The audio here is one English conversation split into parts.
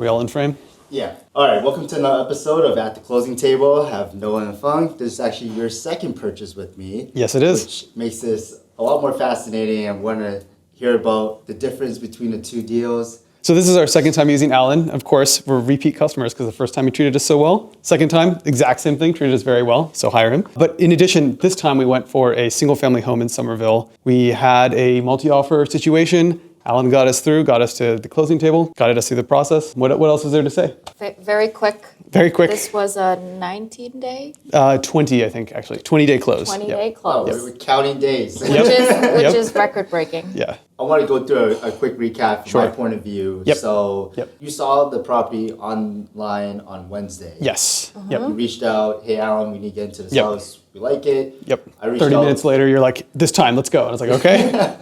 We all in frame? Yeah. All right. Welcome to another episode of At the Closing Table. I have Noah and Fung. This is actually your second purchase with me. Yes, it is. Which makes this a lot more fascinating. I want to hear about the difference between the two deals. So this is our second time using Alan. Of course, we're repeat customers because the first time he treated us so well. Second time, exact same thing, treated us very well, so hire him. But in addition, this time we went for a single family home in Somerville. We had a multi-offer situation. Alan got us through, got us to the closing table, guided us through the process. What else is there to say? Very quick. Very quick. This was a 19-day? 20, I think, actually. 20-day close. 20-day Yep. close. We're counting days. Which is record-breaking. Yeah. I want to go through a quick recap from my point of view. Yep. So you saw the property online on Wednesday. Yes. You reached out, hey, Alan, we need to get into this house. We like it. Yep. I reached 30 out. minutes later, you're like, this time, let's go. And I was like, okay.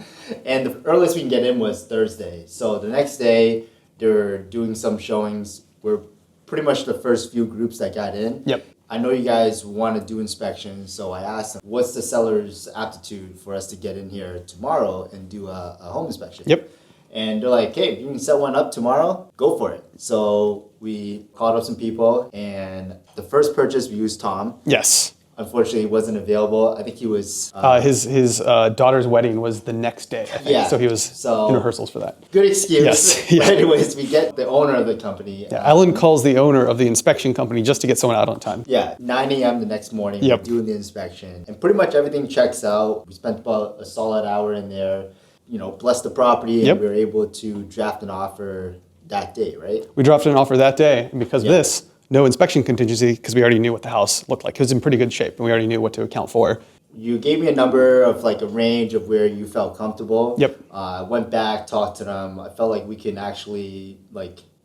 And the earliest we can get in was Thursday. So the next day, they're doing some showings. We're pretty much the first few groups that got in. Yep. I know you guys want to do inspections, so I asked them, what's the seller's aptitude for us to get in here tomorrow and do a home inspection? Yep. And they're like, hey, you can set one up tomorrow, go for it. So we called up some people, and the first purchase we used Tom. Yes. Unfortunately, he wasn't available. I think he was... His daughter's wedding was the next day, I think. Yeah. So he was in rehearsals for that. Good excuse. Yes. Yeah. But anyways, we get the owner of the company. Yeah, Alan calls the owner of the inspection company just to get someone out on time. Yeah, 9 a.m. the next morning, Yep. we're doing the inspection. And pretty much everything checks out. We spent about a solid hour in there, blessed the property, and Yep. we were able to draft an offer that day, right? We dropped an offer that day, and because of this, no inspection contingency, because we already knew what the house looked like. It was in pretty good shape, and we already knew what to account for. You gave me a number of a range of where you felt comfortable. Yep. I went back, talked to them. I felt like we can actually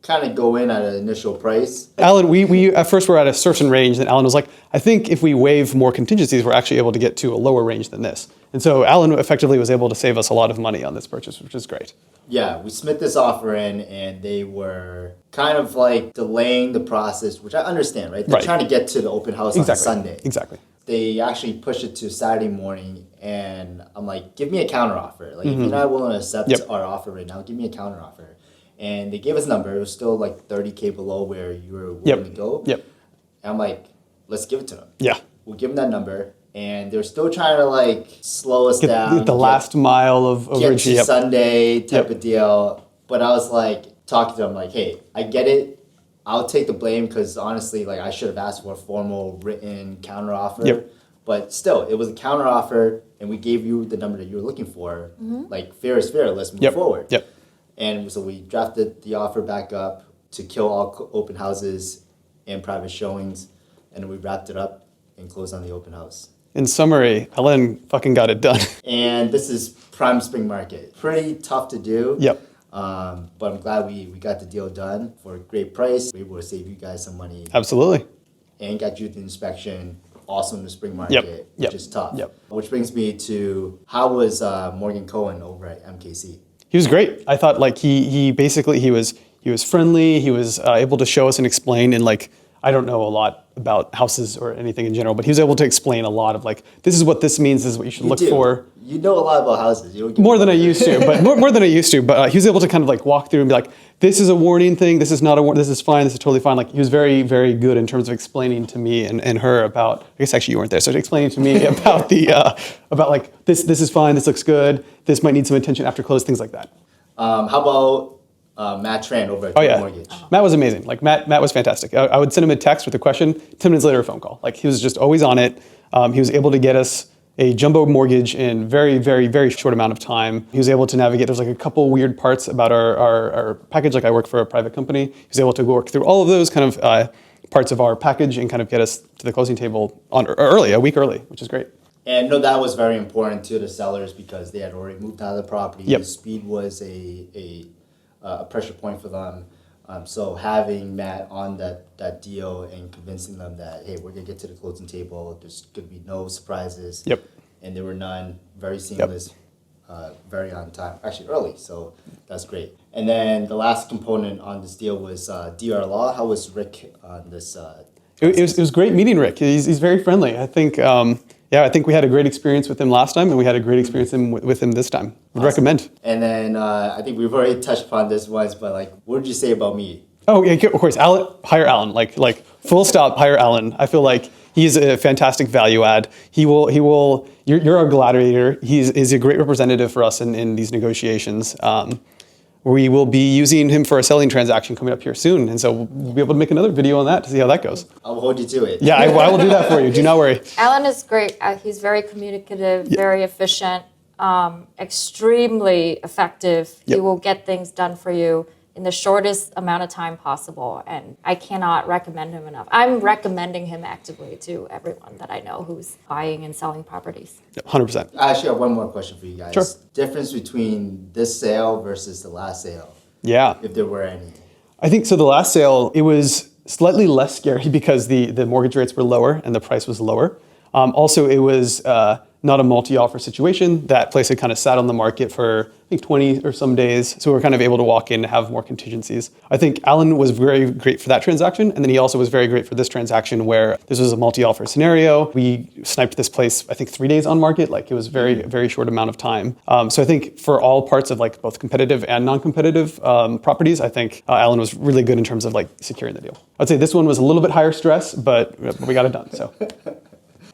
kind of go in at an initial price. Alan, we at first were at a certain range, and Alan was like, I think if we waive more contingencies, we're actually able to get to a lower range than this. And so Alan effectively was able to save us a lot of money on this purchase, which is great. Yeah, we submit this offer in, and they were kind of delaying the process, which I understand, right? They're trying to get to the open house on Sunday. Exactly. They actually pushed it to Saturday morning, and I'm like, give me a counteroffer. If you're not willing to accept our offer right now, give me a counteroffer. And they gave us a number. It was still $30K below where you were willing to go. Yep. And I'm like, let's give it to them. Yeah. We'll give them that number. And they're still trying to slow us down. The last mile of get to Yep. Sunday type of deal. But I was talking to them hey, I get it. I'll take the blame because honestly, I should have asked for a formal written counteroffer. Yep. But still, it was a counteroffer, and we gave you the number that you were looking for. Fair is fair. Let's move forward. Yep. And so we drafted the offer back up to kill all open houses and private showings, and then we wrapped it up and closed on the open house. In summary, Alan fucking got it done. And this is prime spring market. Pretty tough to do. Yep. But I'm glad we got the deal done for a great price. We were able to save you guys some money. Absolutely. And got you the inspection also in the spring market, which is tough. Yep. Which brings me to, how was Morgan Cohen over at MKC? He was great. I thought he basically he was friendly. He was able to show us and explain in I don't know a lot about houses or anything in general, but he was able to explain a lot of this is what this means, this is what you should look for. You know a lot about houses. More than I used to, but more than I used to. But he was able to kind of walk through and be like, this is a warning thing. This is not a warning. This is fine. This is totally fine. He was very, very good in terms of explaining to me and her about. I guess actually you weren't there, so explaining to me about about this is fine. This looks good. This might need some attention after close. Things like that. How about Matt Tran over at Mortgage? Matt was amazing. Matt was fantastic. I would send him a text with a question. 10 minutes later, a phone call. He was just always on it. He was able to get us a jumbo mortgage in very, very, very short amount of time. He was able to navigate. There's a couple weird parts about our package. I work for a private company. He was able to work through all of those kind of parts of our package and kind of get us to the closing table a week early, which is great. And no, that was very important to the sellers because they had already moved out of the property. Yep. The speed was a pressure point for them. So having Matt on that deal and convincing them that, hey, we're going to get to the closing table, there's going to be no surprises. Yep. And there were none. Very seamless, very on time. Actually, early, so that's great. And then the last component on this deal was DR Law. How was Rick on this? It was great meeting Rick. He's very friendly. I think I think we had a great experience with him last time, and we had a great experience with him this time. Would recommend. And then I think we've already touched upon this once, but what did you say about me? Oh yeah, of course. Alan, hire Alan. Like full stop. Hire Alan. I feel like he's a fantastic value add. He will. You're our gladiator. He's a great representative for us in these negotiations. We will be using him for a selling transaction coming up here soon, and so we'll be able to make another video on that to see how that goes. I'll hold you to it. Yeah, I will do that for you. Do not worry. Alan is great. He's very communicative, very efficient, extremely effective. He Yep. will get things done for you in the shortest amount of time possible. And I cannot recommend him enough. I'm recommending him actively to everyone that I know who's buying and selling properties. 100%. I actually have one more question for you guys. Sure. Difference between this sale versus the last sale, Yeah. if there were any. I think so. The last sale, it was slightly less scary because the mortgage rates were lower and the price was lower. Also, it was not a multi-offer situation. That place had kind of sat on the market for, I think, 20 or some days. So we were kind of able to walk in and have more contingencies. I think Alan was very great for that transaction. And then he also was very great for this transaction where this was a multi-offer scenario. We sniped this place, I think, 3 days on market. Like it was very short amount of time. So I think for all parts of like both competitive and non-competitive properties, I think Alan was really good in terms of like securing the deal. I'd say this one was a little bit higher stress, but we got it done. So.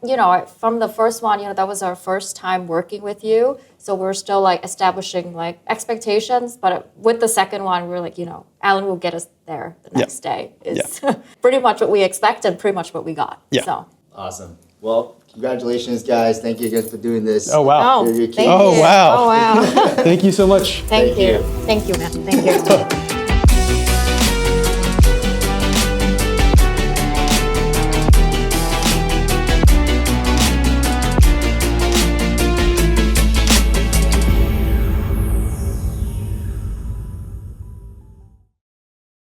You know, from the first one, you know, that was our first time working with you. So we're still like establishing like expectations. But with the second one, we're like, you know, Alan will get us there the next day. It's pretty much what we expected, pretty much what we got. Yeah. So. Awesome. Well, congratulations, guys. Thank you again for doing this. Oh, wow. Oh, You're thank cute. Oh, you. wow. Oh, wow. Thank you so much. Thank you. Thank you, man. Thank you.